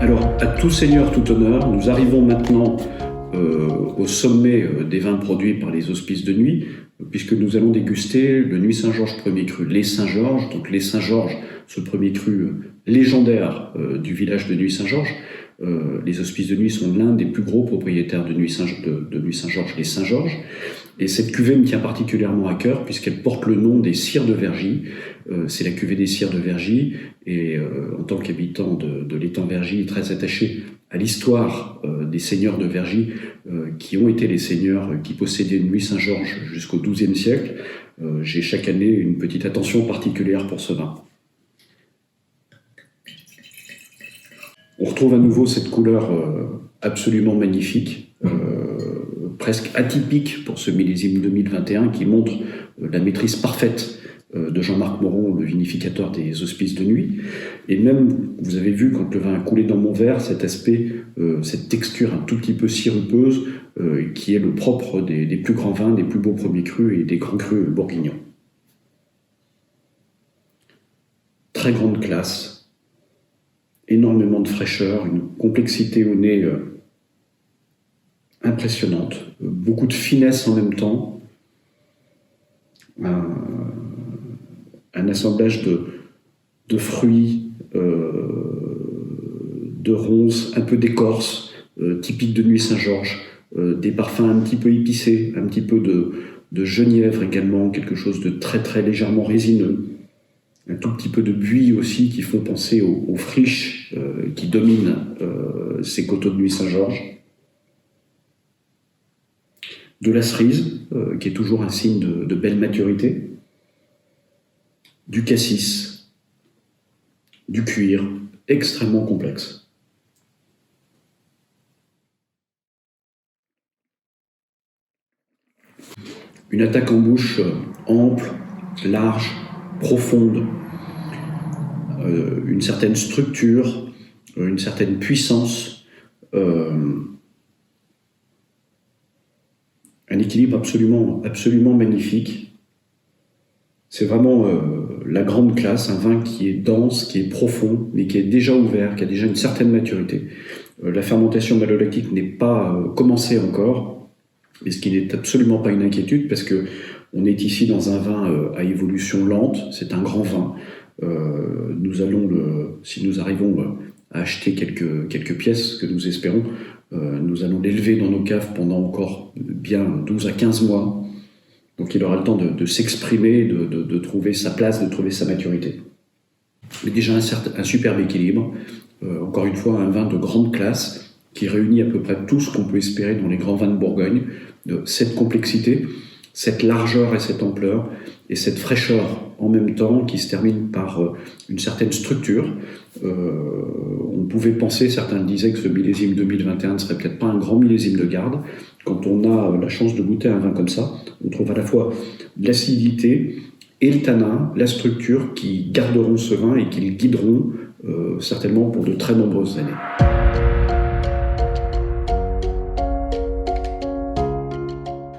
Alors, à tout seigneur, tout honneur, nous arrivons maintenant au sommet des vins produits par les Hospices de Nuits, puisque nous allons déguster le Nuits Saint-Georges premier cru, les Saint-Georges. Donc les Saint-Georges, ce premier cru légendaire du village de Nuits Saint-Georges. Les Hospices de Nuits sont l'un des plus gros propriétaires de Nuits Saint-Georges, les Saint-Georges. Et cette cuvée me tient particulièrement à cœur puisqu'elle porte le nom des Sires de Vergy. C'est la cuvée des Sires de Vergy. Et en tant qu'habitant de l'étang Vergy, très attaché à l'histoire des seigneurs de Vergy, qui ont été les seigneurs qui possédaient Nuits Saint-Georges jusqu'au XIIe siècle, j'ai chaque année une petite attention particulière pour ce vin. On retrouve à nouveau cette couleur absolument magnifique, presque atypique pour ce millésime 2021, qui montre la maîtrise parfaite de Jean-Marc Moron, le vinificateur des Hospices de Nuits. Et même, vous avez vu, quand le vin a coulé dans mon verre, cet aspect, cette texture un tout petit peu sirupeuse, qui est le propre des plus grands vins, des plus beaux premiers crus et des grands crus bourguignons. Très grande classe, énormément de fraîcheur, une complexité au nez impressionnante, beaucoup de finesse en même temps, un assemblage de fruits, de ronces, un peu d'écorce, typique de Nuits Saint-Georges, des parfums un petit peu épicés, un petit peu de genièvre également, quelque chose de très très légèrement résineux, un tout petit peu de buis aussi qui font penser aux friches qui dominent ces coteaux de Nuits Saint-Georges. De la cerise, qui est toujours un signe de belle maturité, du cassis, du cuir, extrêmement complexe. Une attaque en bouche ample, large, profonde, une certaine structure, une certaine puissance, un équilibre absolument magnifique. C'est vraiment la grande classe, un vin qui est dense, qui est profond, mais qui est déjà ouvert, qui a déjà une certaine maturité. La fermentation malolactique n'est pas commencée encore, mais ce qui n'est absolument pas une inquiétude, parce que on est ici dans un vin à évolution lente, c'est un grand vin. Nous allons, si nous arrivons à acheter quelques pièces que nous espérons, nous allons l'élever dans nos caves pendant encore bien 12 à 15 mois. Donc il aura le temps de s'exprimer, de trouver sa place, de trouver sa maturité. Mais déjà un superbe équilibre. Encore une fois, un vin de grande classe qui réunit à peu près tout ce qu'on peut espérer dans les grands vins de Bourgogne. Cette complexité, cette largeur et cette ampleur, et cette fraîcheur en même temps qui se termine par une certaine structure. On pouvait penser, certains le disaient, que ce millésime 2021 ne serait peut-être pas un grand millésime de garde. Quand on a la chance de goûter un vin comme ça, on trouve à la fois l'acidité et le tanin, la structure qui garderont ce vin et qui le guideront certainement pour de très nombreuses années.